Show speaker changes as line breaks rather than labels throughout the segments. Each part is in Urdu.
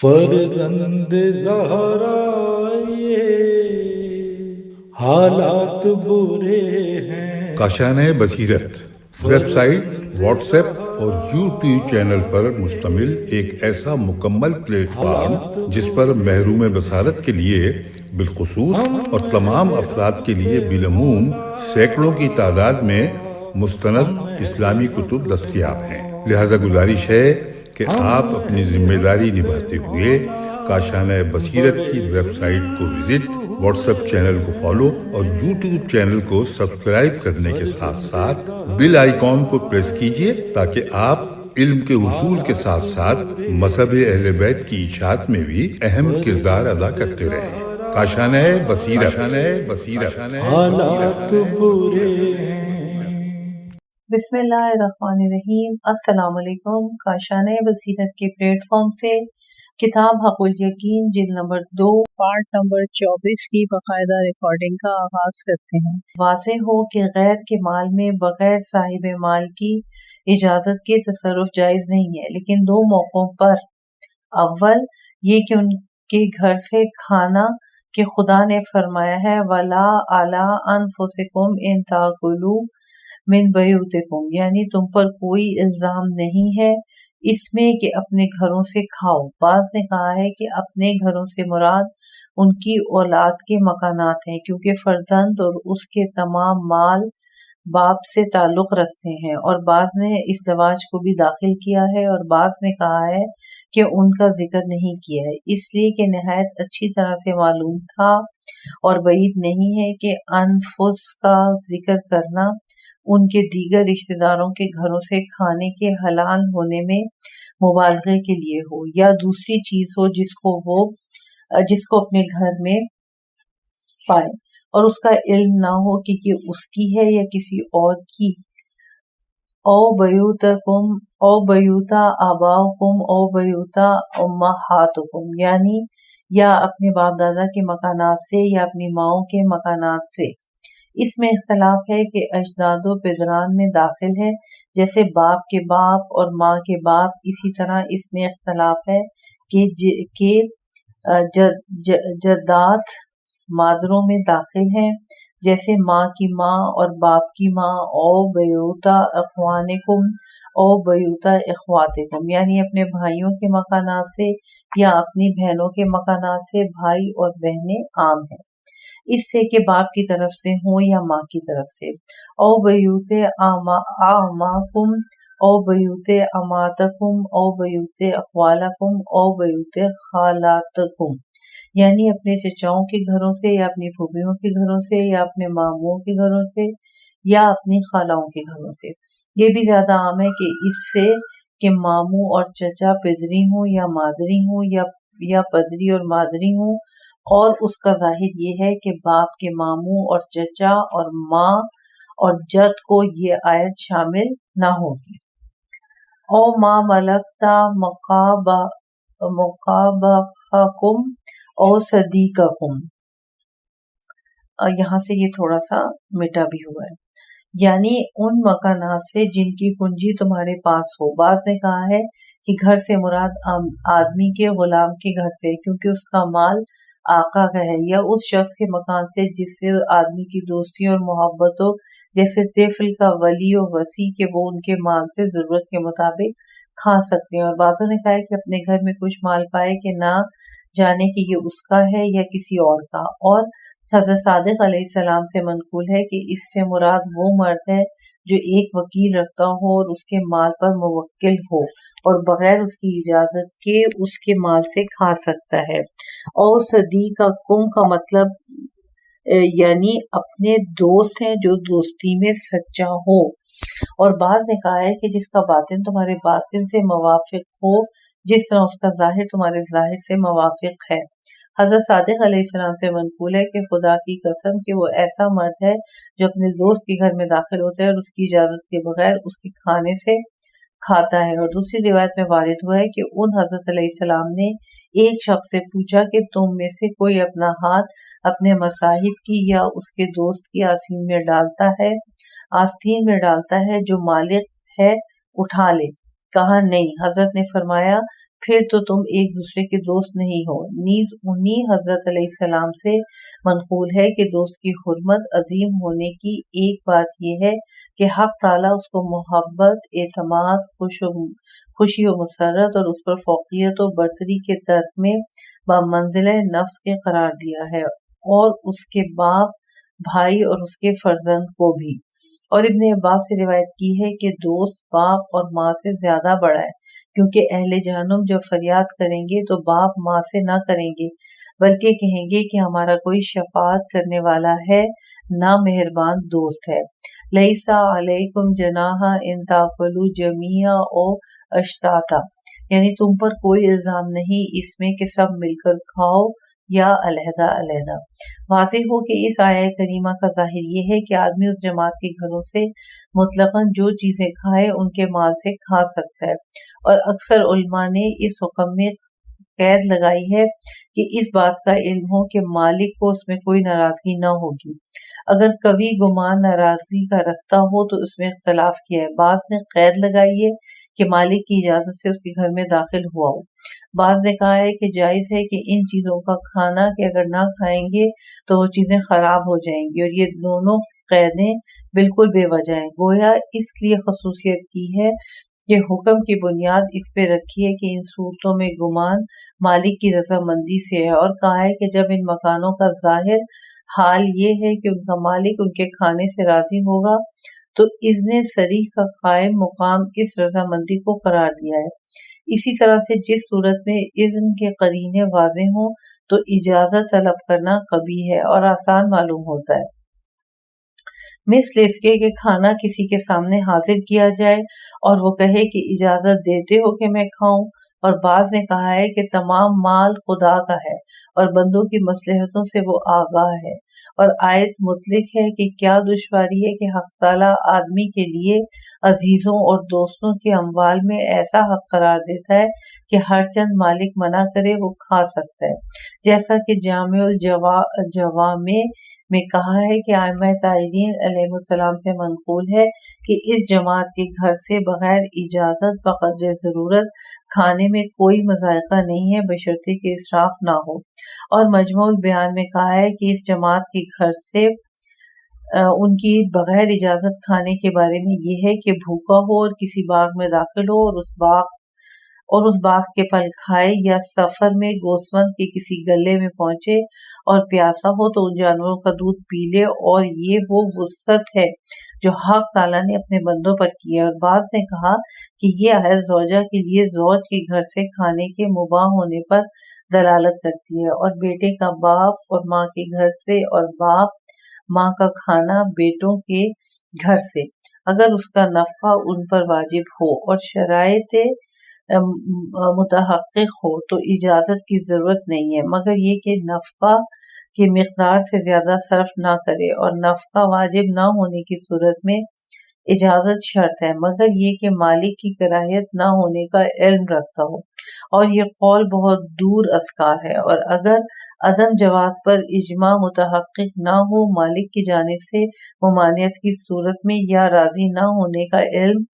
فرزند زہرا یہ حالات برے ہیں۔
کاشانۂ بصیرت ویب سائٹ، واٹس ایپ اور یوٹیوب چینل پر مشتمل ایک ایسا مکمل پلیٹ فارم جس پر محروم بصارت کے لیے بالخصوص اور تمام افراد کے لیے بالعموم سینکڑوں کی تعداد میں مستند اسلامی کتب دستیاب ہیں۔ لہذا گزارش ہے کہ آپ اپنی ذمہ داری نبھاتے ہوئے کاشانۂ بصیرت کی ویب سائٹ کو وزٹ، واٹس ایپ چینل کو فالو اور یوٹیوب چینل کو سبسکرائب کرنے کے ساتھ ساتھ بیل آئیکن کو پریس کیجئے تاکہ آپ علم کے حصول کے ساتھ ساتھ مذہب اہل بیت کی اشاعت میں بھی اہم کردار ادا کرتے رہیں۔ کاشانۂ بصیرت۔
حالات برے ہیں۔
بسم اللہ الرحمن الرحیم۔ السلام علیکم۔ کاشانۂ بصیرت کے پلیٹ فارم سے کتاب حق الیقین جلد نمبر 2 پارٹ نمبر 24 کی باقاعدہ ریکارڈنگ کا آغاز کرتے ہیں۔ واضح ہو کہ غیر کے مال میں بغیر صاحب مال کی اجازت کے تصرف جائز نہیں ہے، لیکن دو موقعوں پر۔ اول یہ کہ ان کے گھر سے کھانا کہ خدا نے فرمایا ہے وَلَا عَلَىٰ أَنفُسِكُمْ إِن تَأْكُلُوا مِن بَيُوتِكُمْ، یعنی تم پر کوئی الزام نہیں ہے اس میں کہ اپنے گھروں سے کھاؤ۔ بعض نے کہا ہے کہ اپنے گھروں سے مراد ان کی اولاد کے مکانات ہیں، کیونکہ فرزند اور اس کے تمام مال باپ سے تعلق رکھتے ہیں، اور بعض نے ازدواج کو بھی داخل کیا ہے، اور بعض نے کہا ہے کہ ان کا ذکر نہیں کیا ہے، اس لیے کہ نہایت اچھی طرح سے معلوم تھا اور بعید نہیں ہے کہ انفس کا ذکر کرنا ان کے دیگر رشتہ داروں کے گھروں سے کھانے کے حلال ہونے میں مبالغے کے لیے ہو، یا دوسری چیز ہو جس کو اپنے گھر میں پائے اور اس کا علم نہ ہو کہ یہ اس کی ہے یا کسی اور کی۔ او بیوتکم او بیوتا آباؤکم او بیوتا امہاتکم، یعنی یا اپنے باپ دادا کے مکانات سے یا اپنی ماؤں کے مکانات سے۔ اس میں اختلاف ہے کہ اجداد و پدران میں داخل ہے، جیسے باپ کے باپ اور ماں کے باپ۔ اسی طرح اس میں اختلاف ہے کہ جدات مادروں میں داخل ہیں، جیسے ماں کی ماں اور باپ کی ماں۔ او بیوتا اخوانکم او بیوتا اخواتکم، یعنی اپنے بھائیوں کے مکانات سے یا اپنی بہنوں کے مکانات سے۔ بھائی اور بہنیں عام ہیں اس سے کہ باپ کی طرف سے ہوں یا ماں کی طرف سے۔ او بیوت اعماکم او بیوت اماتکم او بیوت اخوالکم او بیوت خالاتکم، یعنی اپنے چچاؤں کے گھروں سے یا اپنی پھوپھیوں کے گھروں سے یا اپنے ماموں کے گھروں سے یا اپنی خالاؤں کے گھروں سے۔ یہ بھی زیادہ عام ہے کہ اس سے کہ ماموں اور چچا پدری ہوں یا مادری ہوں یا پدری اور مادری ہوں، اور اس کا ظاہر یہ ہے کہ باپ کے ماموں اور چچا اور ماں اور جد کو یہ آیت شامل نہ ہوگی۔ او ما ملکتا مقابخکم او صدیقکم، یہاں سے یہ تھوڑا سا مٹا بھی ہوا ہے، یعنی ان مکانات سے جن کی کنجی تمہارے پاس ہو۔ بعض نے کہا ہے کہ گھر سے مراد آدمی کے غلام کے گھر سے، کیونکہ اس کا مال آقا کا ہے، یا اس شخص کے مکان سے جس سے آدمی کی دوستی اور محبت ہو، جیسے طفل کا ولی و وصی کہ وہ ان کے مال سے ضرورت کے مطابق کھا سکتے ہیں۔ اور بعضوں نے کہا ہے کہ اپنے گھر میں کچھ مال پائے کہ نہ جانے کہ یہ اس کا ہے یا کسی اور کا۔ اور حضرت صادق علیہ السلام سے منقول ہے کہ اس سے مراد وہ مرد ہے جو ایک وکیل رکھتا ہو اور اس کے مال پر موکل ہو اور بغیر اس کی اجازت کے اس کے مال سے کھا سکتا ہے۔ اور صدیقکم کا مطلب یعنی اپنے دوست ہیں جو دوستی میں سچا ہو۔ اور بعض نے کہا ہے کہ جس کا باطن تمہارے باطن سے موافق ہو، جس طرح اس کا ظاہر تمہارے ظاہر سے موافق ہے۔ حضرت صادق علیہ السلام سے منقول ہے کہ خدا کی قسم کہ وہ ایسا مرد ہے جو اپنے دوست کے گھر میں داخل ہوتا ہے اور اس کی اجازت کے بغیر اس کے کھانے سے کھاتا ہے۔ اور دوسری روایت میں وارد ہوا ہے کہ ان حضرت علیہ السلام نے ایک شخص سے پوچھا کہ تم میں سے کوئی اپنا ہاتھ اپنے مصاحب کی یا اس کے دوست کی آستین میں ڈالتا ہے جو مالک ہے اٹھا لے۔ کہا نہیں۔ حضرت نے فرمایا پھر تو تم ایک دوسرے کے دوست نہیں ہو۔ نیز انہی حضرت علیہ السلام سے منقول ہے کہ دوست کی حرمت عظیم ہونے کی ایک بات یہ ہے کہ حق تعالیٰ اس کو محبت، اعتماد، خوشی و مسرت اور اس پر فوقیت و برتری کے ترک میں بمنزلہ نفس کے قرار دیا ہے، اور اس کے باپ، بھائی اور اس کے فرزند کو بھی۔ اور ابن عباس سے روایت کی ہے کہ دوست باپ اور ماں سے زیادہ بڑا ہے، کیونکہ اہل جہنم جب فریاد کریں گے تو باپ ماں سے نہ کریں گے بلکہ کہیں گے کہ ہمارا کوئی شفاعت کرنے والا ہے، نہ مہربان دوست ہے۔ لیسا علیکم جناح ان تاکلوا جمیعا او اشتاتا، یعنی تم پر کوئی الزام نہیں اس میں کہ سب مل کر کھاؤ یا علیحدہ علیحدہ۔ واضح ہو کہ اس آیہ کریمہ کا ظاہر یہ ہے کہ آدمی اس جماعت کے گھروں سے مطلقاً جو چیزیں کھائے ان کے مال سے کھا سکتا ہے، اور اکثر علماء نے اس حکم میں قید لگائی ہے کہ اس بات کا علم ہو کہ مالک کو اس میں کوئی ناراضگی نہ ہوگی۔ اگر کبھی گمان ناراضگی کا رکھتا ہو تو اس میں اختلاف کیا ہے۔ بعض نے قید لگائی ہے کہ مالک کی اجازت سے اس کے گھر میں داخل ہوا ہو، بعض نے کہا ہے کہ جائز ہے کہ ان چیزوں کا کھانا کہ اگر نہ کھائیں گے تو وہ چیزیں خراب ہو جائیں گی، اور یہ دونوں قیدیں بالکل بے وجہ ہیں۔ گویا اس لیے خصوصیت کی ہے کہ حکم کی بنیاد اس پہ رکھی ہے کہ ان صورتوں میں گمان مالک کی رضامندی سے ہے، اور کہا ہے کہ جب ان مکانوں کا ظاہر حال یہ ہے کہ ان کا مالک ان کے کھانے سے راضی ہوگا تو اذن صریح کا قائم مقام اس رضامندی کو قرار دیا ہے۔ اسی طرح سے جس صورت میں اذن کے قرینے واضح ہوں تو اجازت طلب کرنا قبیح ہے اور آسان معلوم ہوتا ہے، مثل اس کے کہ کھانا کسی کے سامنے حاضر کیا جائے اور وہ کہے کہ اجازت دیتے ہو کہ میں کھاؤں۔ اور بعض نے کہا ہے کہ تمام مال خدا کا ہے اور بندوں کی مصلحتوں سے وہ آگاہ ہے، اور آیت مطلق ہے کہ کیا دشواری ہے کہ حق تعالیٰ آدمی کے لیے عزیزوں اور دوستوں کے اموال میں ایسا حق قرار دیتا ہے کہ ہر چند مالک منع کرے وہ کھا سکتا ہے، جیسا کہ جامع الجوامع میں کہا ہے کہ ائمہ طاہرین علیہ السلام سے منقول ہے کہ اس جماعت کے گھر سے بغیر اجازت بقدر ضرورت کھانے میں کوئی مذائقہ نہیں ہے بشرطے کہ اسراف نہ ہو۔ اور مجموع البیان میں کہا ہے کہ اس جماعت کے گھر سے ان کی بغیر اجازت کھانے کے بارے میں یہ ہے کہ بھوکا ہو اور کسی باغ میں داخل ہو اور اس باغ کے پھل کھائے، یا سفر میں گوسفند کے کسی گلے میں پہنچے اور پیاسا ہو تو ان جانوروں کا دودھ پی لے، اور یہ وہ وسعت ہے جو حق تعالیٰ نے اپنے بندوں پر کی ہے۔ اور بعض نے کہا کہ یہ آیت زوجہ کے لیے زوج کے گھر سے کھانے کے مباح ہونے پر دلالت کرتی ہے، اور بیٹے کا باپ اور ماں کے گھر سے اور باپ ماں کا کھانا بیٹوں کے گھر سے، اگر اس کا نفقہ ان پر واجب ہو اور شرائط متحقق ہو تو اجازت کی ضرورت نہیں ہے، مگر یہ کہ نفقہ کی مقدار سے زیادہ صرف نہ کرے، اور نفقہ واجب نہ ہونے کی صورت میں اجازت شرط ہے، مگر یہ کہ مالک کی کراہیت نہ ہونے کا علم رکھتا ہو، اور یہ قول بہت دور اذکار ہے۔ اور اگر عدم جواز پر اجماع متحقق نہ ہو مالک کی جانب سے ممانعت کی صورت میں یا راضی نہ ہونے کا علم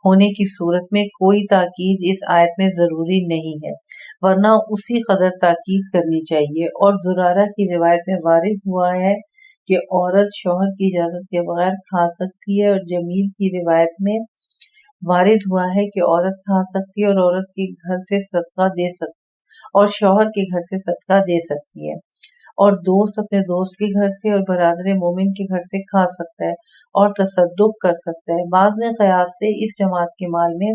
ہونے کی صورت میں کوئی تاکید اس آیت میں ضروری نہیں ہے، ورنہ اسی قدر تاکید کرنی چاہیے۔ اور زرارہ کی روایت میں وارد ہوا ہے کہ عورت شوہر کی اجازت کے بغیر کھا سکتی ہے، اور جمیل کی روایت میں وارد ہوا ہے کہ عورت کھا سکتی ہے اور عورت کے گھر سے صدقہ دے سکتی اور شوہر کے گھر سے صدقہ دے سکتی ہے، اور دوست اپنے دوست کے گھر سے اور برادر مومن کے گھر سے کھا سکتا ہے اور تصدق کر سکتا ہے۔ بعض نے قیاس سے اس جماعت کے مال میں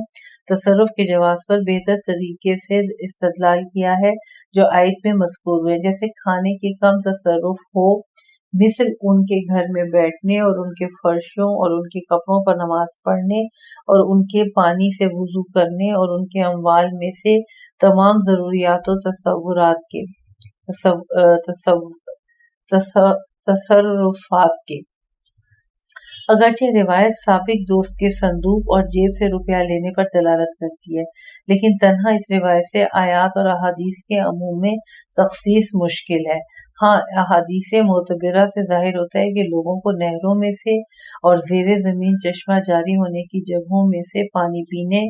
تصرف کے جواز پر بہتر طریقے سے استدلال کیا ہے جو آیت میں مذکور ہوئے، جیسے کھانے کے کم تصرف ہو، مثل ان کے گھر میں بیٹھنے اور ان کے فرشوں اور ان کے کپڑوں پر نماز پڑھنے اور ان کے پانی سے وضو کرنے اور ان کے اموال میں سے تمام ضروریات و تصورات کے تصرفات کے۔ اگرچہ روایت سابق دوست کے صندوق اور جیب سے روپیہ لینے پر دلالت کرتی ہے، لیکن تنہا اس روایت سے آیات اور احادیث کے عموم میں تخصیص مشکل ہے۔ ہاں، احادیث معتبرہ سے ظاہر ہوتا ہے کہ لوگوں کو نہروں میں سے اور زیر زمین چشمہ جاری ہونے کی جگہوں میں سے پانی پینے،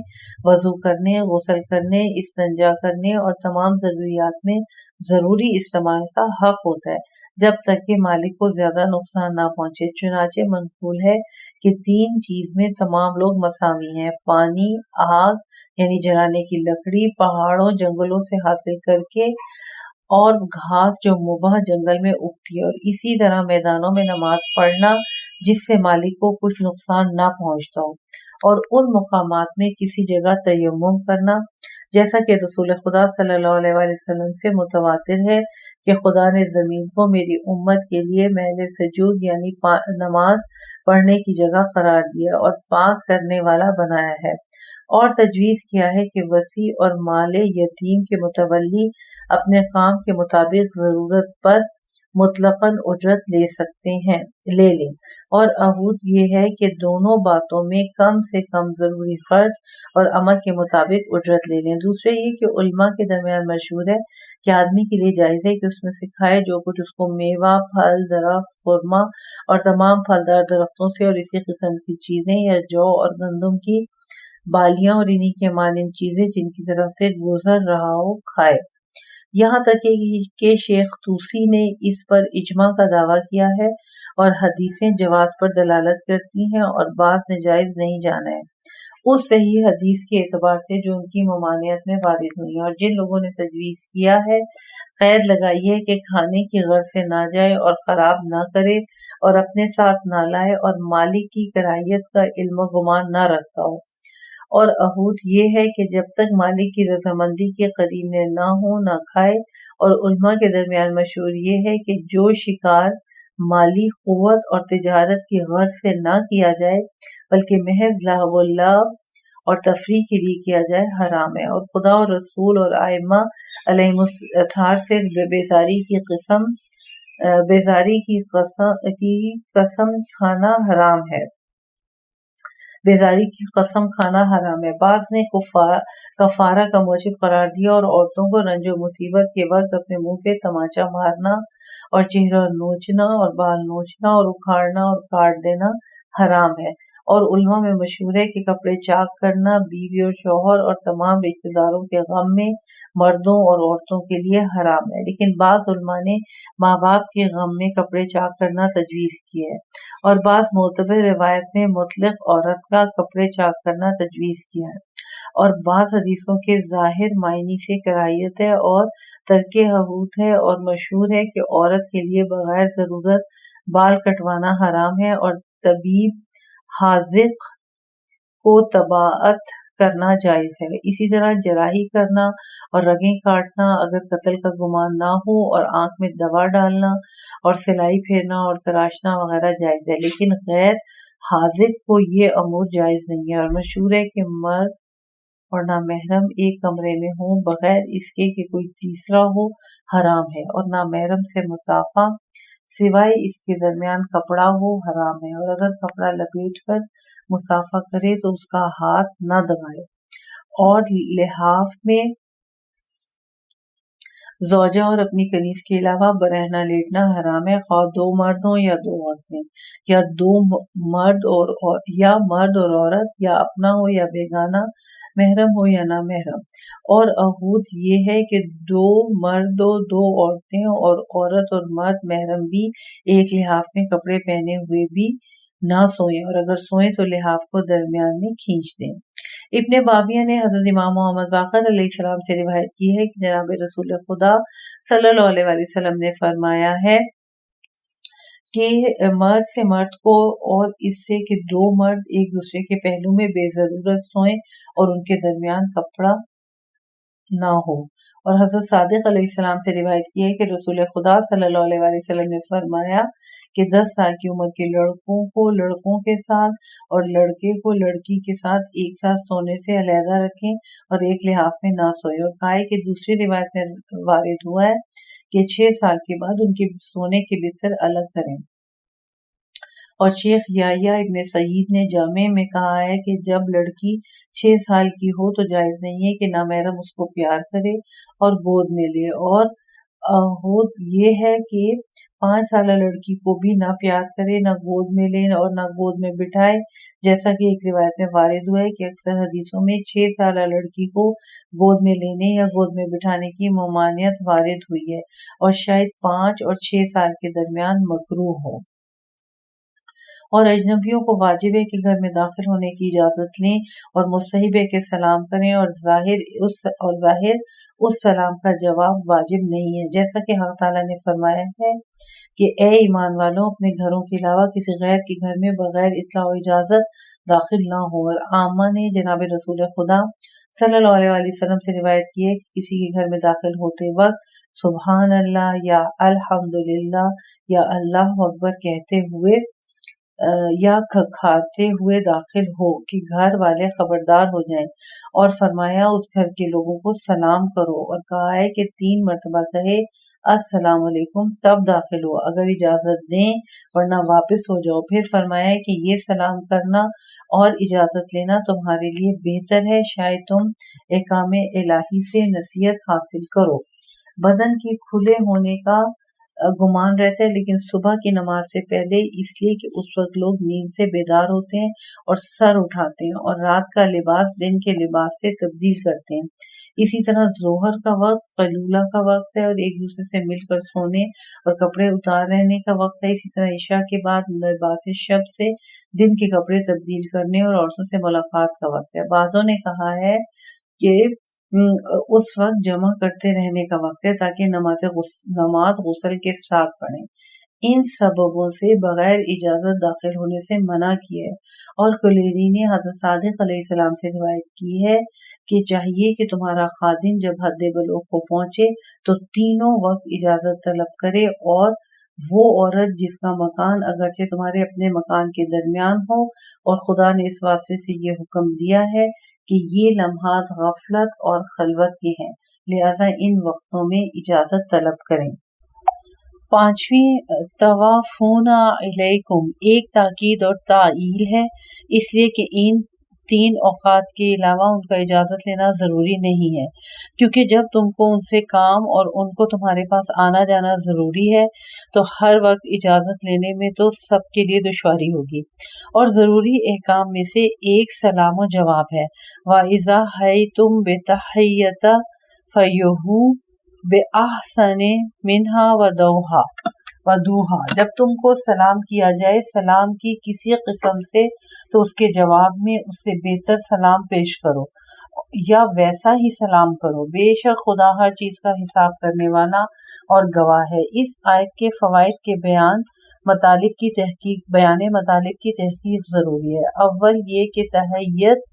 وضو کرنے، غسل کرنے، استنجا کرنے اور تمام ضروریات میں ضروری استعمال کا حق ہوتا ہے جب تک کہ مالک کو زیادہ نقصان نہ پہنچے۔ چنانچہ منقول ہے کہ تین چیز میں تمام لوگ مساوی ہیں: پانی، آگ یعنی جلانے کی لکڑی پہاڑوں جنگلوں سے حاصل کر کے، اور گھاس جو مباح جنگل میں اگتی ہے، اور اسی طرح میدانوں میں نماز پڑھنا جس سے مالک کو کچھ نقصان نہ پہنچتا ہو، اور ان مقامات میں کسی جگہ تیمم کرنا، جیسا کہ رسول خدا صلی اللہ علیہ وآلہ وسلم سے متواتر ہے کہ خدا نے زمین کو میری امت کے لیے محل سجود یعنی نماز پڑھنے کی جگہ قرار دیا اور پاک کرنے والا بنایا ہے، اور تجویز کیا ہے کہ وصی اور مال یتیم کے متولی اپنے کام کے مطابق ضرورت پر مطلقاً اجرت لے لیں، اور عہد یہ ہے کہ دونوں باتوں میں کم سے کم ضروری خرچ اور عمل کے مطابق اجرت لے لیں۔ دوسرے یہ کہ علماء کے درمیان مشہور ہے کہ آدمی کے لیے جائز ہے کہ اس میں سے کھائے جو کچھ اس کو میوہ، پھل، درخت، خرما اور تمام پھلدار درختوں سے اور اسی قسم کی چیزیں، یا جو اور گندم کی بالیاں اور انہی کے مانند چیزیں جن کی طرف سے گزر رہا ہو کھائے۔ یہاں تک کہ شیخ طوسی نے اس پر اجماع کا دعویٰ کیا ہے، اور حدیثیں جواز پر دلالت کرتی ہیں اور بعض نے جائز نہیں جانا ہے، اس صحیح حدیث کے اعتبار سے جو ان کی ممانعت میں وارد ہوئی ہیں۔ اور جن لوگوں نے تجویز کیا ہے، قید لگائی ہے کہ کھانے کی غرض سے نہ جائے اور خراب نہ کرے اور اپنے ساتھ نہ لائے اور مالک کی کراہیت کا علم و گمان نہ رکھتا ہو، اور عہود یہ ہے کہ جب تک مالک کی رضامندی کے قرینے نہ ہوں نہ کھائے۔ اور علماء کے درمیان مشہور یہ ہے کہ جو شکار مالی قوت اور تجارت کی غرض سے نہ کیا جائے بلکہ محض لہو و لعب اور تفریح کے لیے کیا جائے، حرام ہے، اور خدا اور رسول اور ائمہ علیہم الاطہار سے بیزاری کی قسم کھانا حرام ہے۔ بعض نے کفارہ کا موجب قرار دیا، اور عورتوں کو رنج و مصیبت کے وقت اپنے منہ پہ تماچا مارنا اور چہرہ نوچنا اور بال نوچنا اور اکھاڑنا اور کاٹ دینا حرام ہے۔ اور علماء میں مشہور ہے کہ کپڑے چاک کرنا بیوی اور شوہر اور تمام رشتہ داروں کے غم میں مردوں اور عورتوں کے لیے حرام ہے، لیکن بعض علماء نے ماں باپ کے غم میں کپڑے چاک کرنا تجویز کی ہے، اور بعض معتبر روایت میں مطلق عورت کا کپڑے چاک کرنا تجویز کیا ہے، اور بعض حدیثوں کے ظاہر معنی سے کراہیت ہے اور ترک عہود ہے، اور مشہور ہے کہ عورت کے لیے بغیر ضرورت بال کٹوانا حرام ہے، اور طبیب حاذق کو تباعت کرنا جائز ہے۔ اسی طرح جراحی کرنا اور رگیں کاٹنا اگر قتل کا گمان نہ ہو، اور آنکھ میں دوا ڈالنا اور سلائی پھیرنا اور تراشنا وغیرہ جائز ہے، لیکن غیر حاذق کو یہ امور جائز نہیں ہے۔ اور مشہور ہے کہ مرد اور نامحرم ایک کمرے میں ہوں بغیر اس کے کہ کوئی تیسرا ہو حرام ہے، اور نامحرم سے مصافحہ سوائے اس کے درمیان کپڑا ہو حرام ہے، اور اگر کپڑا لپیٹ کر مصافحہ کرے تو اس کا ہاتھ نہ دبائے۔ اور لحاف میں زوجہ اور اپنی کنیز کے علاوہ برہنہ لیٹنا حرام ہے، خواہ دو مرد ہوں یا دو عورتیں، یا مرد اور عورت، یا اپنا ہو یا بیگانہ، محرم ہو یا نامحرم۔ اور عہود یہ ہے کہ دو مرد و دو عورتیں اور عورت اور مرد محرم بھی ایک لحاف میں کپڑے پہنے ہوئے بھی نہ سوئیں، اور اگر سوئیں تو لحاف کو درمیان میں کھینچ دیں۔ ابن باویہ نے حضرت امام محمد باقر علیہ السلام سے روایت کی ہے کہ جناب رسول خدا صلی اللہ علیہ وآلہ وسلم نے فرمایا ہے کہ مرد سے مرد کو اور اس سے کہ دو مرد ایک دوسرے کے پہلو میں بے ضرورت سوئیں اور ان کے درمیان کپڑا نہ ہو۔ اور حضرت صادق علیہ السلام سے روایت کی ہے کہ رسول خدا صلی اللہ علیہ وآلہ وسلم نے فرمایا کہ 10 سال کی عمر کے لڑکوں کو لڑکوں کے ساتھ اور لڑکے کو لڑکی کے ساتھ ایک ساتھ سونے سے علیحدہ رکھیں اور ایک لحاف میں نہ سوئیں، اور کہا ہے کہ دوسری روایت میں وارد ہوا ہے کہ 6 سال کے بعد ان کے سونے کے بستر الگ کریں۔ اور شیخ یحییٰ ابن سعید نے جامع میں کہا ہے کہ جب لڑکی 6 سال کی ہو تو جائز نہیں ہے کہ نامحرم اس کو پیار کرے اور گود میں لے، اور عہد یہ ہے کہ 5 سالہ لڑکی کو بھی نہ پیار کرے، نہ گود میں لے اور نہ گود میں بٹھائے، جیسا کہ ایک روایت میں وارد ہوا ہے کہ اکثر حدیثوں میں 6 سالہ لڑکی کو گود میں لینے یا گود میں بٹھانے کی ممانعت وارد ہوئی ہے، اور شاید 5 اور 6 سال کے درمیان مکروہ ہو۔ اور اجنبیوں کو واجب ہے کہ گھر میں داخل ہونے کی اجازت لیں، اور مستحب ہے کہ سلام کریں، اور ظاہر اس سلام کا جواب واجب نہیں ہے، جیسا کہ حق تعالیٰ نے فرمایا ہے کہ اے ایمان والوں، اپنے گھروں کے علاوہ کسی غیر کے گھر میں بغیر اطلاع و اجازت داخل نہ ہو۔ اور عامہ نے جناب رسول خدا صلی اللہ علیہ وسلم سے روایت کی ہے کہ کسی کے گھر میں داخل ہوتے وقت سبحان اللہ یا الحمدللہ یا اللہ اکبر کہتے ہوئے یا کھکھاتے ہوئے داخل ہو کہ گھر والے خبردار ہو جائیں، اور فرمایا اس گھر کے لوگوں کو سلام کرو، اور کہا ہے کہ 3 مرتبہ کہے السلام علیکم تب داخل ہو، اگر اجازت دیں ورنہ واپس ہو جاؤ۔ پھر فرمایا کہ یہ سلام کرنا اور اجازت لینا تمہارے لیے بہتر ہے، شاید تم احکام الہی سے نصیحت حاصل کرو۔ بدن کے کھلے ہونے کا گمان رہتا ہے، لیکن صبح کی نماز سے پہلے، اس لیے کہ اس وقت لوگ نیند سے بیدار ہوتے ہیں اور سر اٹھاتے ہیں اور رات کا لباس دن کے لباس سے تبدیل کرتے ہیں۔ اسی طرح ظہر کا وقت قیلولہ کا وقت ہے اور ایک دوسرے سے مل کر سونے اور کپڑے اتار رہنے کا وقت ہے۔ اسی طرح عشاء کے بعد لباس شب سے دن کے کپڑے تبدیل کرنے اور عورتوں سے ملاقات کا وقت ہے۔ بعضوں نے کہا ہے کہ اس وقت جمع کرتے رہنے کا وقت ہے تاکہ نماز غسل کے ساتھ پڑھیں۔ ان سببوں سے بغیر اجازت داخل ہونے سے منع کیا ہے، اور کلیری نے حضرت صادق علیہ السلام سے روایت کی ہے کہ چاہیے کہ تمہارا خادم جب حد بلوغ کو پہنچے تو تینوں وقت اجازت طلب کرے، اور وہ عورت جس کا مکان اگرچہ تمہارے اپنے مکان کے درمیان ہو، اور خدا نے اس واسطے سے یہ حکم دیا ہے کہ یہ لمحات غفلت اور خلوت کے ہیں، لہذا ان وقتوں میں اجازت طلب کریں۔ 5ویں طوافون علیکم ایک تاکید اور تعلیل ہے، اس لیے کہ ان 3 اوقات کے علاوہ ان کا اجازت لینا ضروری نہیں ہے، کیونکہ جب تم کو ان سے کام اور ان کو تمہارے پاس آنا جانا ضروری ہے تو ہر وقت اجازت لینے میں تو سب کے لیے دشواری ہوگی۔ اور ضروری احکام میں سے ایک سلام و جواب ہے۔ وَإِذَا حَيِّتُم بِتَحِيَّةٍ فَحَيُّوا بِأَحْسَنَ مِنْهَا وَدُوهَا جب تم کو سلام کیا جائے سلام کی کسی قسم سے تو اس کے جواب میں اس سے بہتر سلام پیش کرو یا ویسا ہی سلام کرو، بے شک خدا ہر چیز کا حساب کرنے والا اور گواہ ہے۔ اس آیت کے فوائد کے بیان مطالب کی تحقیق ضروری ہے۔ اول یہ کہ تحیت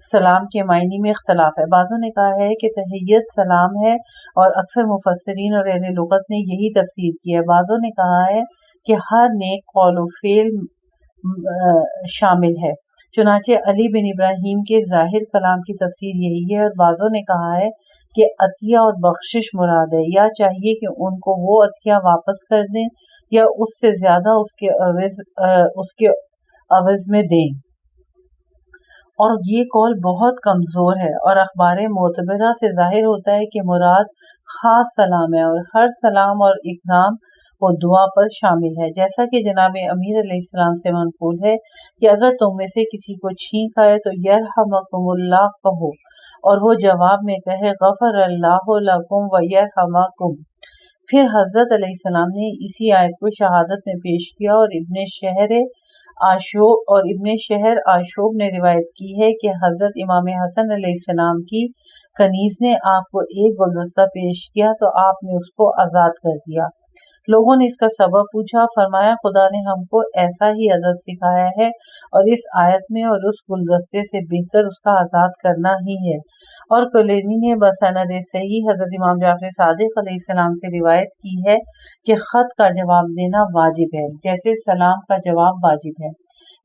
سلام کے معنی میں اختلاف ہے۔ بعضوں نے کہا ہے کہ تحیت سلام ہے اور اکثر مفسرین اور اہل لغت نے یہی تفسیر کی ہے۔ بعضوں نے کہا ہے کہ ہر نیک قول و فعل شامل ہے، چنانچہ علی بن ابراہیم کے ظاہر کلام کی تفسیر یہی ہے۔ اور بعضوں نے کہا ہے کہ عطیہ اور بخشش مراد ہے، یا چاہیے کہ ان کو وہ عطیہ واپس کر دیں یا اس سے زیادہ اس کے عوض میں دیں، اور یہ قول بہت کمزور ہے۔ اور اخبار معتبرہ سے ظاہر ہوتا ہے کہ مراد خاص سلام ہے، اور ہر سلام اور اکرام و دعا پر شامل ہے، جیسا کہ جناب امیر علیہ السلام سے منقول ہے کہ اگر تم میں سے کسی کو چھینک آئے تو یرحمکم اللہ کہو، اور وہ جواب میں کہے غفر اللہ لکم و یرحمکم۔ پھر حضرت علیہ السلام نے اسی آیت کو شہادت میں پیش کیا، اور ابن شہر آشوب نے روایت کی ہے کہ حضرت امام حسن علیہ السلام کی کنیز نے آپ کو ایک گلدستہ پیش کیا تو آپ نے اس کو آزاد کر دیا۔ لوگوں نے اس کا سبب پوچھا، فرمایا خدا نے ہم کو ایسا ہی ادب سکھایا ہے، اور اس آیت میں اور اس گلدستے سے بہتر اس کا آزاد کرنا ہی ہے۔ اور کلینی نے بسند صحیح حضرت امام جعفر صادق علیہ السلام سے روایت کی ہے کہ خط کا جواب دینا واجب ہے، جیسے سلام کا جواب واجب ہے۔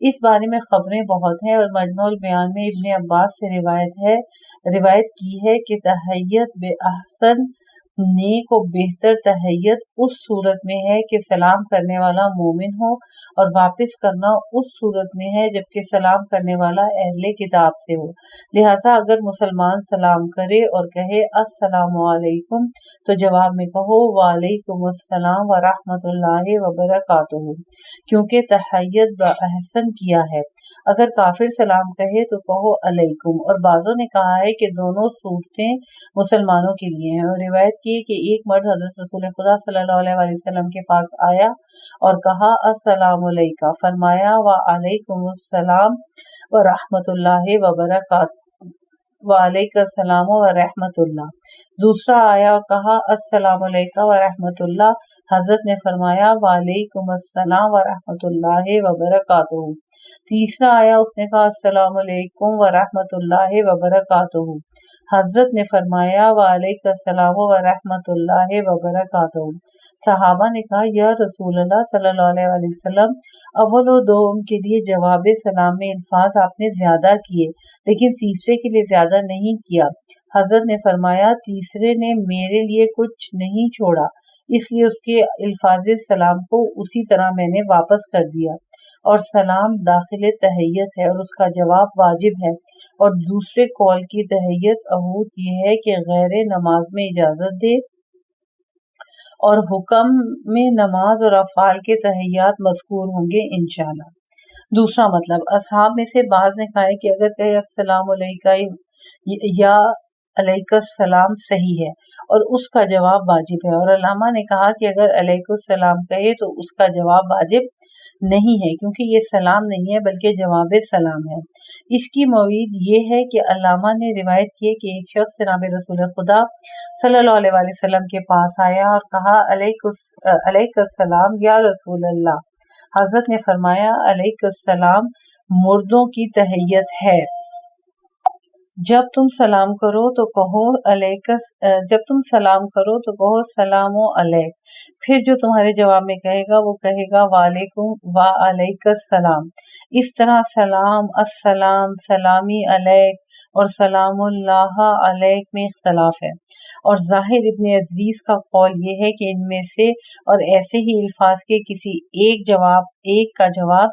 اس بارے میں خبریں بہت ہیں، اور مجموع البیان میں ابن عباس سے روایت کی ہے کہ تحیت بے احسن نیک و بہتر تحیت اس صورت میں ہے کہ سلام کرنے والا مومن ہو، اور واپس کرنا اس صورت میں ہے جبکہ سلام کرنے والا اہل کتاب سے ہو۔ لہٰذا اگر مسلمان سلام کرے اور کہے السلام علیکم تو جواب میں کہو وعلیکم السلام ورحمۃ اللہ وبرکاتہ، کیونکہ تحیت باحسن کیا ہے۔ اگر کافر سلام کہے تو کہو علیکم، اور بعضوں نے کہا ہے کہ دونوں صورتیں مسلمانوں کے لیے ہیں، اور روایت کی کہ ایک مرد حضرت رسول خدا صلی اللہ علیہ وآلہ وسلم کے پاس آیا اور کہا السلام علیکم، فرمایا وعلیکم السلام ورحمۃ اللہ وبرکاتہ، وعلیکم السلام ورحمۃ اللہ۔ دوسرا آیا اور کہا السلام علیکم ورحمۃ اللہ، حضرت نے فرمایا وعلیکم السلام ورحمۃ اللہ وبرکاتہ۔ تیسرا آیا، اس نے کہا السلام علیکم ورحمۃ اللہ وبرکاتہ، حضرت نے فرمایا وعلیکم السلام ورحمۃ اللہ وبرکاتہ۔ صحابہ نے کہا یا رسول اللہ صلی اللہ علیہ وآلہ وسلم، اول و دوم کے لیے جواب سلام میں الفاظ آپ نے زیادہ کیے لیکن تیسرے کے لیے زیادہ نہیں کیا۔ حضرت نے فرمایا تیسرے نے میرے لیے کچھ نہیں چھوڑا، اس لیے اس کے الفاظ سلام کو اسی طرح میں نے واپس کر دیا، اور سلام داخل تحیت ہے اور اس کا جواب واجب ہے، اور دوسرے قول کی تحیت عہود یہ ہے کہ غیر نماز میں اجازت دے، اور حکم میں نماز اور افعال کے تحیات مذکور ہوں گے انشاءاللہ۔ دوسرا مطلب، اصحاب میں سے بعض نے کہا ہے کہ اگر کہے السلام علیکم یا علیکم السلام صحیح ہے اور اس کا جواب واجب ہے، اور علامہ نے کہا کہ اگر علیکم السلام کہے تو اس کا جواب واجب نہیں ہے کیونکہ یہ سلام نہیں ہے بلکہ جواب سلام ہے۔ اس کی موید یہ ہے کہ علامہ نے روایت کی ہے کہ ایک شخص جناب رسول خدا صلی اللہ علیہ وآلہ وسلم کے پاس آیا اور کہا علیکم السلام یا رسول اللہ، حضرت نے فرمایا علیکم السلام مردوں کی تحیت ہے، جب تم سلام کرو تو کہو سلام علیک، پھر جو تمہارے جواب میں کہے گا وہ کہے گا وعلیکم وعلیکم السلام۔ اس طرح سلام، السلام، سلامی علیک اور سلام اللہ علیک میں اختلاف ہے، اور ظاہر ابن ادریس کا قول یہ ہے کہ ان میں سے اور ایسے ہی الفاظ کے کسی ایک کا جواب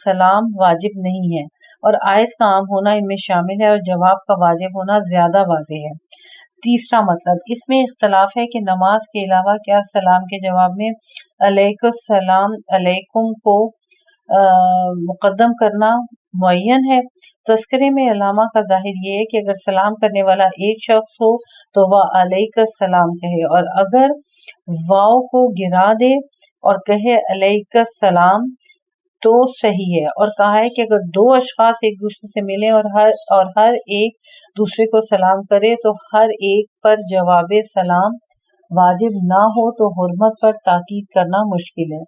سلام واجب نہیں ہے، اور آیت کا عام ہونا ان میں شامل ہے اور جواب کا واجب ہونا زیادہ واضح ہے۔ تیسرا مطلب، اس میں اختلاف ہے کہ نماز کے علاوہ کیا سلام کے جواب میں علیکم السلام علیکم کو مقدم کرنا معین ہے۔ تذکرے میں علامہ کا ظاہر یہ ہے کہ اگر سلام کرنے والا ایک شخص ہو تو وہ علیکم السلام کہے، اور اگر واو کو گرا دے اور کہے علیکم السلام تو صحیح ہے، اور کہا ہے کہ اگر دو اشخاص ایک دوسرے سے ملیں اور ہر ایک دوسرے کو سلام کرے تو ہر ایک پر جواب سلام واجب نہ ہو تو حرمت پر تاکید کرنا مشکل ہے،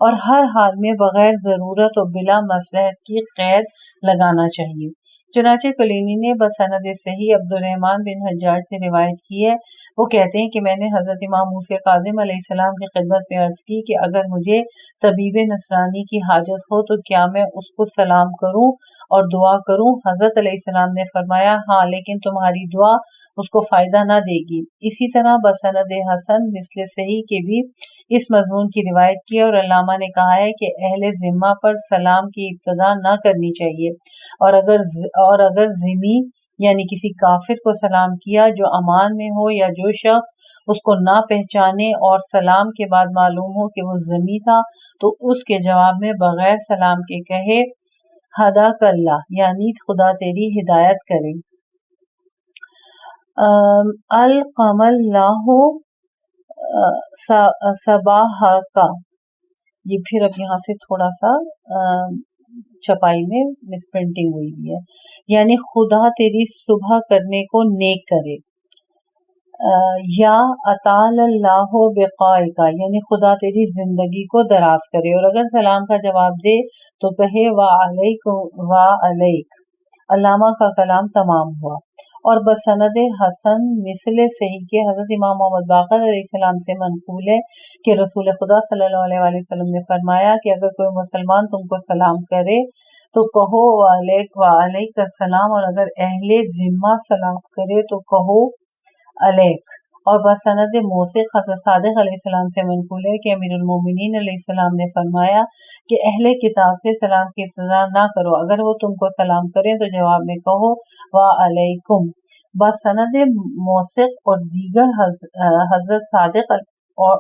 اور ہر حال میں بغیر ضرورت اور بلا مصلحت کی قید لگانا چاہیے۔ چنانچہ کلینی نے بسند صحیح عبد الرحمن بن حجاج سے روایت کی ہے، وہ کہتے ہیں کہ میں نے حضرت امام موسیٰ کاظم علیہ السلام کی خدمت میں عرض کی کہ اگر مجھے طبیب نصرانی کی حاجت ہو تو کیا میں اس کو سلام کروں اور دعا کروں؟ حضرت علیہ السلام نے فرمایا ہاں، لیکن تمہاری دعا اس کو فائدہ نہ دے گی۔ اسی طرح بسند حسن مثل صحیح کے بھی اس مضمون کی روایت کی، اور علامہ نے کہا ہے کہ اہل ذمہ پر سلام کی ابتدا نہ کرنی چاہیے، اور اگر ذمی یعنی کسی کافر کو سلام کیا جو امان میں ہو یا جو شخص اس کو نہ پہچانے اور سلام کے بعد معلوم ہو کہ وہ ذمی تھا تو اس کے جواب میں بغیر سلام کے کہے ہداک اللہ، یعنی خدا تیری ہدایت کرے۔ القم اللہ صباحک، یہ پھر اب یہاں سے تھوڑا سا چھپائی میں مس پرنٹنگ ہوئی ہے، یعنی خدا تیری صبح کرنے کو نیک کرے، یا اطال اللہ بقائک، یعنی خدا تیری زندگی کو دراز کرے، اور اگر سلام کا جواب دے تو کہے وعلیک وعلیک۔ علامہ کا کلام تمام ہوا، اور بسند حسن مثل صحیح کے حضرت امام محمد باقر علیہ السلام سے منقول ہے کہ رسول خدا صلی اللہ علیہ وآلہ وسلم نے فرمایا کہ اگر کوئی مسلمان تم کو سلام کرے تو کہو وعلیک وعلیک السلام، اور اگر اہل ذمہ سلام کرے تو کہو علیک، اور بسند موثق حضرت صادق علیہ السلام سے منقول ہے کہ امیر المومنین علیہ السلام نے فرمایا کہ اہل کتاب سے سلام کی ابتدا نہ کرو، اگر وہ تم کو سلام کریں تو جواب میں کہو وعلیکم۔ بسند موثق اور دیگر حضرت صادق اور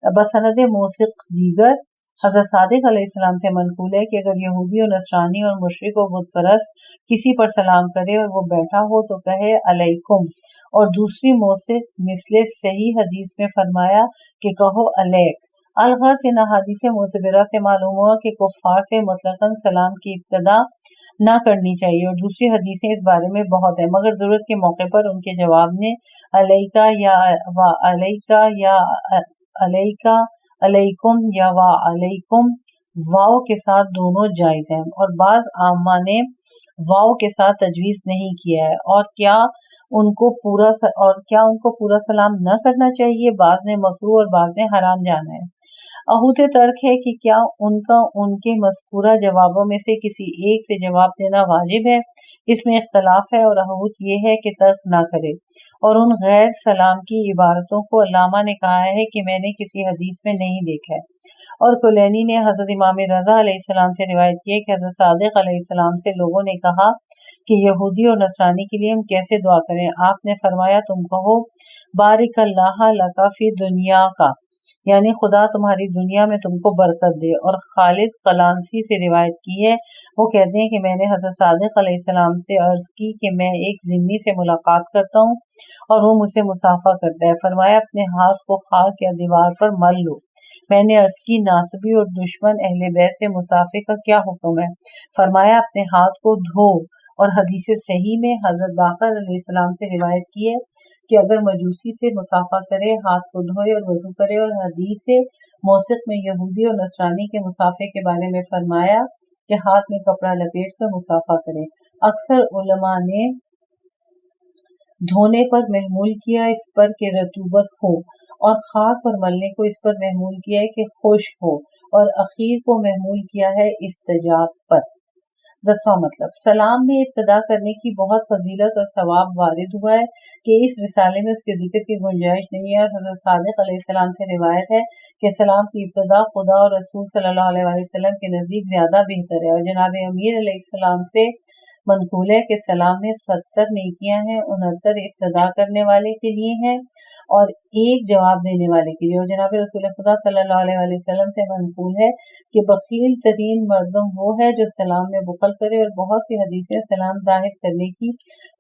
بسند موثق دیگر حضرت صادق علیہ السلام سے منقول ہے کہ اگر یہودی اور نصرانی اور مشرک و بت پرست کسی پر سلام کرے اور وہ بیٹھا ہو تو کہے علیکم، اور دوسری موثق مثل صحیح حدیث میں فرمایا کہ کہو علیک۔ الغرض ان احادیث معتبرہ سے معلوم ہوا کہ کفار سے مطلقاً سلام کی ابتدا نہ کرنی چاہیے، اور دوسری حدیثیں اس بارے میں بہت ہیں، مگر ضرورت کے موقع پر ان کے جواب میں علیکا یا علیکا یا علیکا، علیکم یا وعلیکم، واو کے ساتھ دونوں جائز ہیں، اور بعض عامہ نے واو کے ساتھ تجویز نہیں کیا ہے۔ اور کیا ان کو پورا سلام نہ کرنا چاہیے؟ بعض نے مکروہ اور بعض نے حرام جانا ہے۔ احوط ترک ہے کہ کیا ان کے مذکورہ جوابوں میں سے کسی ایک سے جواب دینا واجب ہے؟ اس میں اختلاف ہے، اور احوط یہ ہے کہ ترک نہ کرے۔ اور ان غیر سلام کی عبارتوں کو علامہ نے کہا ہے کہ میں نے کسی حدیث میں نہیں دیکھا ہے۔ اور کلینی نے حضرت امام رضا علیہ السلام سے روایت کی ہے کہ حضرت صادق علیہ السلام سے لوگوں نے کہا کہ یہودی اور نصرانی کے لیے ہم کیسے دعا کریں؟ آپ نے فرمایا تم کہو بارک اللہ لک فی دنیا کا، یعنی خدا تمہاری دنیا میں تم کو برکت دے۔ اور خالد قلانسی سے روایت کی ہے، وہ کہتے ہیں کہ میں نے حضرت صادق علیہ السلام سے عرض کی کہ میں ایک ذمی سے ملاقات کرتا ہوں اور وہ مجھ سے مصافحہ کرتا ہے، فرمایا اپنے ہاتھ کو خاک یا دیوار پر مل لو۔ میں نے عرض کی ناصبی اور دشمن اہل بیت سے مصافحے کا کیا حکم ہے؟ فرمایا اپنے ہاتھ کو دھو۔ اور حدیث صحیح میں حضرت باقر علیہ السلام سے روایت کی ہے کہ اگر مجوسی سے مصافحہ کرے ہاتھ کو دھوئے اور وضو کرے۔ اور حدیث موثق میں یہودی اور نصرانی کے مصافحے کے بارے میں فرمایا کہ ہاتھ میں کپڑا لپیٹ کر مصافحہ کرے۔ اکثر علماء نے دھونے پر محمول کیا اس پر کہ رطوبت ہو، اور خاک پر ملنے کو اس پر محمول کیا ہے کہ خشک ہو، اور اخیر کو محمول کیا ہے استجاب پر۔ 10واں مطلب، سلام میں ابتدا کرنے کی بہت فضیلت اور ثواب وارد ہوا ہے کہ اس رسالے میں اس کے ذکر کی گنجائش نہیں ہے، اور حضرت صادق علیہ السلام سے روایت ہے کہ سلام کی ابتدا خدا اور رسول صلی اللہ علیہ وسلم کے نزدیک زیادہ بہتر ہے۔ اور جناب امیر علیہ السلام سے منقول ہے کہ سلام میں 70 نیکیاں ہیں، 69 ابتدا کرنے والے کے لیے ہیں اور ایک جواب دینے والے کے لیے۔ اور جناب رسول خدا صلی اللہ علیہ وسلم سے منقول ہے کہ بخیل ترین مردم وہ ہے جو سلام میں بخل کرے، اور بہت سی حدیثیں سلام ظاہر کرنے کی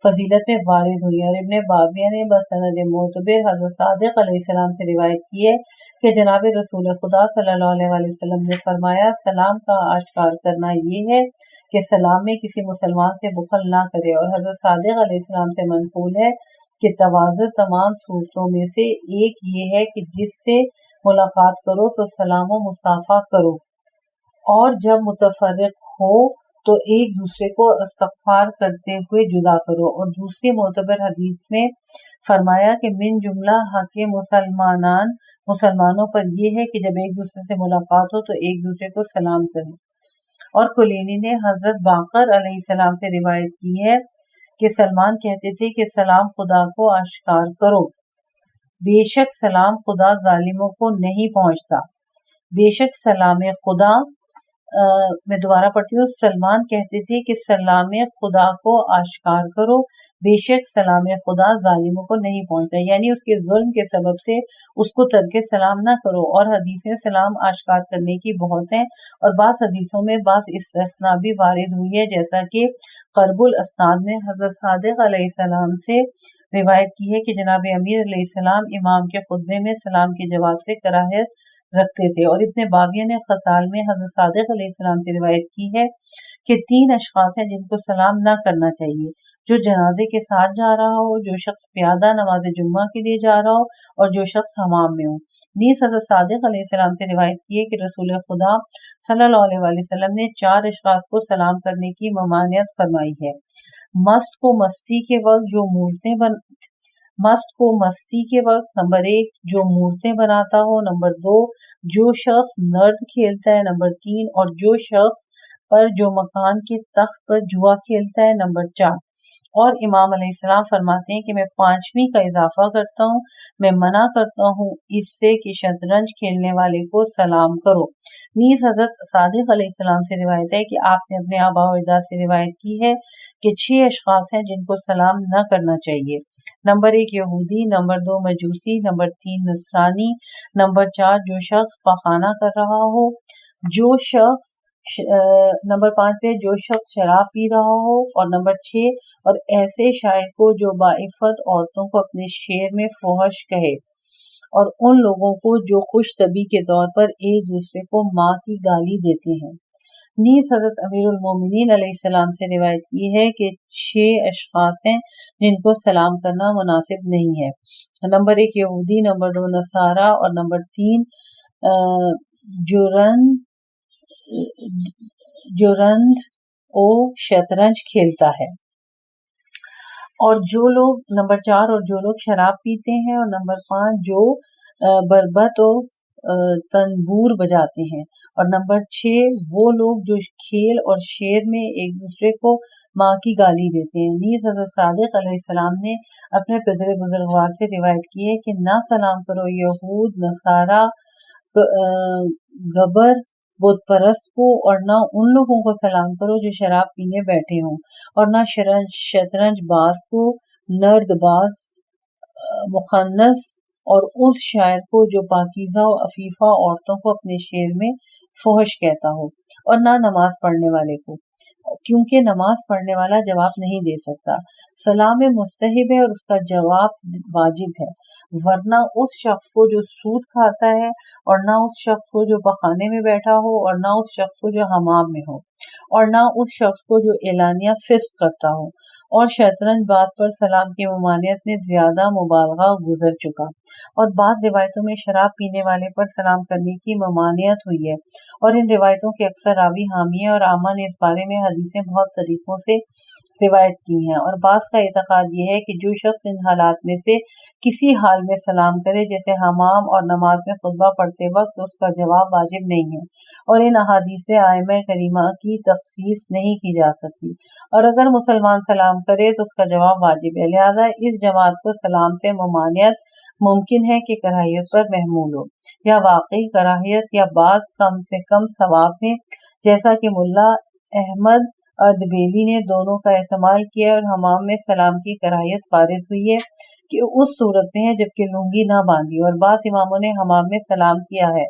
فضیلت میں وارد ہوئی ہیں۔ اور ابن باویہ نے بسند معتبر حضرت صادق علیہ السلام سے روایت کی ہے کہ جناب رسول خدا صلی اللہ علیہ وسلم نے فرمایا سلام کا آشکار کرنا یہ ہے کہ سلام میں کسی مسلمان سے بخل نہ کرے۔ اور حضرت صادق علیہ السلام سے منقول ہے کہ تواضع تمام صورتوں میں سے ایک یہ ہے کہ جس سے ملاقات کرو تو سلام و مصافحہ کرو، اور جب متفرق ہو تو ایک دوسرے کو استغفار کرتے ہوئے جدا کرو۔ اور دوسری معتبر حدیث میں فرمایا کہ من جملہ حق مسلمانوں پر یہ ہے کہ جب ایک دوسرے سے ملاقات ہو تو ایک دوسرے کو سلام کریں۔ اور کلینی نے حضرت باقر علیہ السلام سے روایت کی ہے کہ سلمان کہتے تھے کہ سلام خدا کو آشکار کرو، بے شک سلام خدا ظالموں کو نہیں پہنچتا۔ بے شک سلام خدا میں دوبارہ پڑھتی ہوں، سلمان کہتے تھے کہ سلام خدا کو آشکار کرو، بے شک سلام خدا ظالموں کو نہیں پہنچتا، یعنی اس کے ظلم کے سبب سے اس کو ترک سلام نہ کرو۔ اور حدیثیں سلام آشکار کرنے کی بہت ہیں، اور بعض حدیثوں میں بعض استثناء بھی وارد ہوئی ہے، جیسا کہ قرب الاسناد میں حضرت صادق علیہ السلام سے روایت کی ہے کہ جناب امیر علیہ السلام امام کے خطبے میں سلام کے جواب سے کراہت رکھتے تھے۔ اور ابن باویہ نے خصال میں حضرت صادق علیہ السلام سے روایت کی ہے کہ 3 اشخاص ہیں جن کو سلام نہ کرنا چاہیے: جو جنازے کے ساتھ جا رہا ہو، جو شخص پیادہ نماز جمعہ کے لیے جا رہا ہو، اور جو شخص حمام میں ہو۔ نیز حضرت صادق علیہ السلام سے روایت کی ہے کہ رسول خدا صلی اللہ علیہ وسلم نے 4 اشخاص کو سلام کرنے کی ممانعت فرمائی ہے: مست کو مستی کے وقت، نمبر 1 جو مورتیں بناتا ہو، نمبر 2 جو شخص نرد کھیلتا ہے، نمبر 3 اور جو شخص پر جو مکان کے تخت پر جوا کھیلتا ہے، نمبر 4 اور امام علیہ السلام فرماتے ہیں کہ میں 5ویں کا اضافہ کرتا ہوں، میں منع کرتا ہوں اس سے کہ شطرنج کھیلنے والے کو سلام کرو۔ نیز حضرت صادق علیہ السلام سے روایت ہے کہ آپ نے اپنے آباء و اجداد سے روایت کی ہے کہ 6 اشخاص ہیں جن کو سلام نہ کرنا چاہیے۔ نمبر 1 یہودی، نمبر 2 مجوسی، نمبر 3 نصرانی، نمبر 4 جو شخص پخانہ کر رہا ہو، نمبر 5 پہ جو شخص شراب پی رہا ہو، اور نمبر 6 اور ایسے شاعر کو جو باعفت عورتوں کو اپنے شعر میں فحش کہے، اور ان لوگوں کو جو خوش طبی کے طور پر ایک دوسرے کو ماں کی گالی دیتے ہیں۔ نیز حضرت امیر المومنین علیہ السلام سے روایت کی ہے کہ 6 اشخاص ہیں جن کو سلام کرنا مناسب نہیں ہے۔ نمبر 1 یہودی، نمبر 2 نصارہ، اور نمبر 3 جورند او شطرنج کھیلتا ہے، اور جو لوگ نمبر 4 اور جو لوگ شراب پیتے ہیں، اور نمبر 5 جو بربت و تنبور بجاتے ہیں، اور نمبر 6 وہ لوگ جو کھیل اور شعر میں ایک دوسرے کو ماں کی گالی دیتے ہیں۔ نیز حضرت صادق علیہ السلام نے اپنے پدر بزرگوار سے روایت کی ہے کہ نہ سلام کرو یہود، نصارہ، گبر بت پرست کو، اور نہ ان لوگوں کو سلام کرو جو شراب پینے بیٹھے ہوں، اور نہ شطرنج باز کو، نرد باز، مخنث، اور اس شاعر کو جو پاکیزہ و عفیفہ عورتوں کو اپنے شعر میں فحش کہتا ہو، اور نہ نماز پڑھنے والے کو، کیونکہ نماز پڑھنے والا جواب نہیں دے سکتا۔ سلام مستحب ہے اور اس کا جواب واجب ہے، ورنہ اس شخص کو جو سود کھاتا ہے، اور نہ اس شخص کو جو پخانے میں بیٹھا ہو، اور نہ اس شخص کو جو حمام میں ہو، اور نہ اس شخص کو جو اعلانیہ فسق کرتا ہو۔ اور شطرنج باز پر سلام کی ممانعت میں زیادہ مبالغہ گزر چکا، اور بعض روایتوں میں شراب پینے والے پر سلام کرنے کی ممانعت ہوئی ہے، اور ان روایتوں کے اکثر راوی حامیہ اور عامہ نے اس بارے میں حدیثیں بہت طریقوں سے روایت کی ہیں، اور بعض کا اعتقاد یہ ہے کہ جو شخص ان حالات میں سے کسی حال میں سلام کرے، جیسے حمام اور نماز میں خطبہ پڑھتے وقت، تو اس کا جواب واجب نہیں ہے، اور ان احادیث سے ائمہ کریمہ کی تخصیص نہیں کی جا سکتی، اور اگر مسلمان سلام کرے تو اس کا جواب واجب ہے، لہذا اس جماعت کو سلام سے ممانعت ممکن ہے کہ کراہیت پر محمول ہو، یا واقعی کراہیت، یا بعض کم سے کم ثواب میں، جیسا کہ ملا احمد اردبیلی نے دونوں کا احتمال کیا، اور حمام میں سلام کی کراہیت وارد ہوئی ہے کہ اس صورت میں ہے جبکہ لنگی نہ باندھی، اور بعض اماموں نے حمام میں سلام کیا ہے،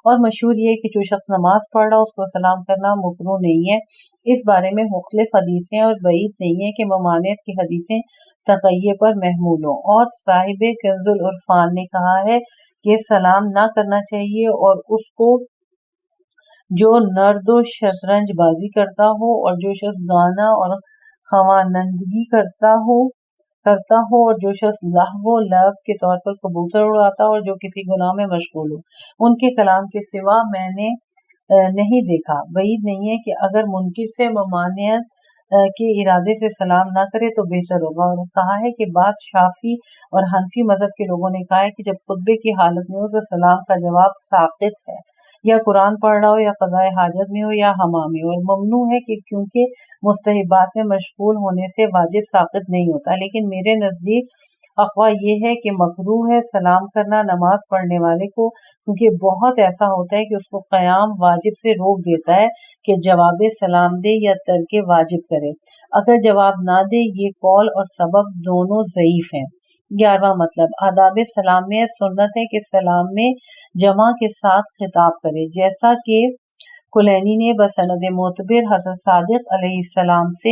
اور مشہور یہ کہ جو شخص نماز پڑھ رہا اس کو سلام کرنا مکروہ نہیں ہے۔ اس بارے میں مختلف حدیثیں، اور بعید نہیں ہے کہ ممانعت کی حدیثیں تقیہ پر محمول ہوں، اور صاحب کنز العرفان نے کہا ہے کہ سلام نہ کرنا چاہیے، اور اس کو جو نرد و شطرنج بازی کرتا ہو، اور جو شخص گانا اور خوانندگی کرتا ہو، اور جو شخص لہو و لعب کے طور پر کبوتر اڑاتا ہو، اور جو کسی گناہ میں مشغول ہو، ان کے کلام کے سوا میں نے نہیں دیکھا۔ بعید نہیں ہے کہ اگر منکر سے ممانعت کے ارادے سے سلام نہ کرے تو بہتر ہوگا، اور کہا ہے کہ بعض شافعی اور حنفی مذہب کے لوگوں نے کہا ہے کہ جب خطبے کی حالت میں ہو تو سلام کا جواب ساقط ہے، یا قرآن پڑھ رہا ہو، یا قضاء حاجت میں ہو، یا حمام میں ہو، اور ممنوع ہے کہ کیونکہ مستحبات میں مشغول ہونے سے واجب ساقط نہیں ہوتا، لیکن میرے نزدیک اقوا یہ ہے کہ مکروہ ہے سلام کرنا نماز پڑھنے والے کو، کیونکہ بہت ایسا ہوتا ہے کہ اس کو قیام واجب سے روک دیتا ہے کہ جواب سلام دے یا ترک واجب کرے۔ اگر جواب نہ دے، یہ قول اور سبب دونوں ضعیف ہیں۔ 11واں مطلب، آداب سلام میں سنت ہے کہ سلام میں جمع کے ساتھ خطاب کرے، جیسا کہ کلینی نے بسند معتبر حضرت صادق علیہ السلام سے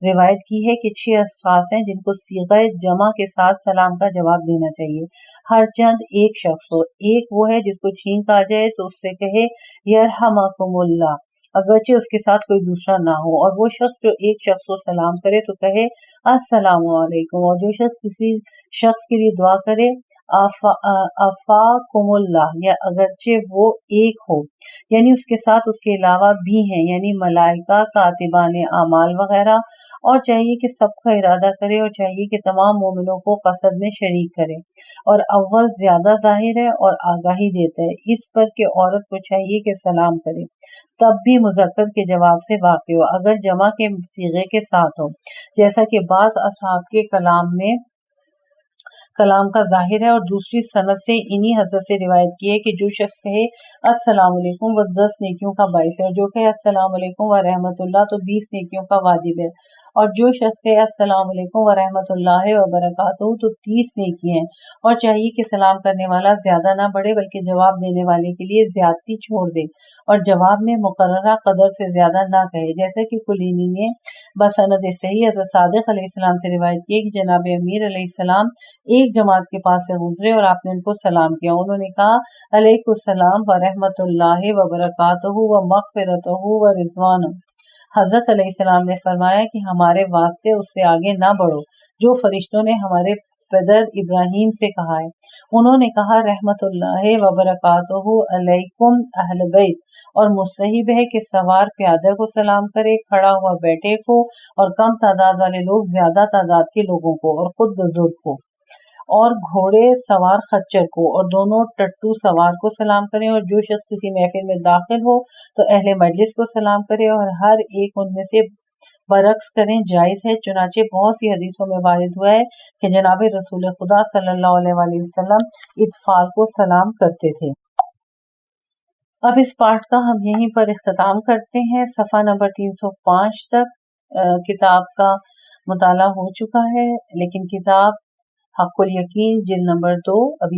روایت کی ہے کہ 6 اشخاص ہیں جن کو صیغہ جمع کے ساتھ سلام کا جواب دینا چاہیے، ہر چند ایک شخص ہو۔ ایک وہ ہے جس کو چھینک آ جائے تو اس سے کہے یرحمکم اللہ، اگرچہ اس کے ساتھ کوئی دوسرا نہ ہو، اور وہ شخص جو ایک شخص کو سلام کرے تو کہے السلام علیکم، اور جو شخص کسی شخص کے لیے دعا کرے افاکم اللہ، یا اگرچہ وہ ایک ہو، یعنی اس کے ساتھ اس کے علاوہ بھی ہیں، یعنی ملائکہ، کاتبان اعمال وغیرہ، اور چاہیے کہ سب کا ارادہ کرے، اور چاہیے کہ تمام مومنوں کو قصد میں شریک کرے، اور اول زیادہ ظاہر ہے اور آگاہی دیتا ہے اس پر کہ عورت کو چاہیے کہ سلام کرے، تب بھی مذکر کے جواب سے واقع ہو، اگر جمع کے صیغے کے ساتھ ہو، جیسا کہ بعض اصحاب کے کلام کا ظاہر ہے، اور دوسری سند سے انہی حضرت سے روایت کی ہے کہ جو شخص کہے السلام علیکم وہ 10 نیکیوں کا باعث ہے، اور جو کہے السلام علیکم ورحمۃ اللہ تو 20 نیکیوں کا واجب ہے، اور جو شخص کہے السلام علیکم ورحمۃ اللہ وبرکاتہ تو 30 نیکی ہیں، اور چاہیے کہ سلام کرنے والا زیادہ نہ بڑھے بلکہ جواب دینے والے کے لیے زیادتی چھوڑ دے، اور جواب میں مقررہ قدر سے زیادہ نہ کہے، جیسا کہ کلینی نے بسند صحیح حضرت صادق علیہ السلام سے روایت کی کہ جناب امیر علیہ السلام ایک جماعت کے پاس سے گزرے اور آپ نے ان کو سلام کیا، انہوں نے کہا علیکم السلام ورحمۃ اللہ وبرکاتہ ومغفرتہ ورضوانہ۔ حضرت علیہ السلام نے فرمایا کہ ہمارے واسطے اس سے آگے نہ بڑھو جو فرشتوں نے ہمارے پدر ابراہیم سے کہا ہے، انہوں نے کہا رحمت اللہ وبرکاتہ علیکم اہل بیت، اور مستحب ہے کہ سوار پیادے کو سلام کرے، کھڑا ہوا بیٹھے کو، اور کم تعداد والے لوگ زیادہ تعداد کے لوگوں کو، اور خود بزرگ کو، اور گھوڑے سوار خچر کو، اور دونوں ٹٹو سوار کو سلام کریں، اور جو شخص کسی محفل میں داخل ہو تو اہل مجلس کو سلام کرے، اور ہر ایک ان میں سے برعکس کریں، جائز ہے، چنانچہ بہت سی حدیثوں میں وارد ہوا ہے کہ جناب رسول خدا صلی اللہ علیہ وآلہ وسلم اطفال کو سلام کرتے تھے۔ اب اس پارٹ کا ہم یہیں پر اختتام کرتے ہیں، صفحہ نمبر 305 تک کتاب کا مطالعہ ہو چکا ہے، لیکن کتاب حق الیقین جلد نمبر 2 ابھی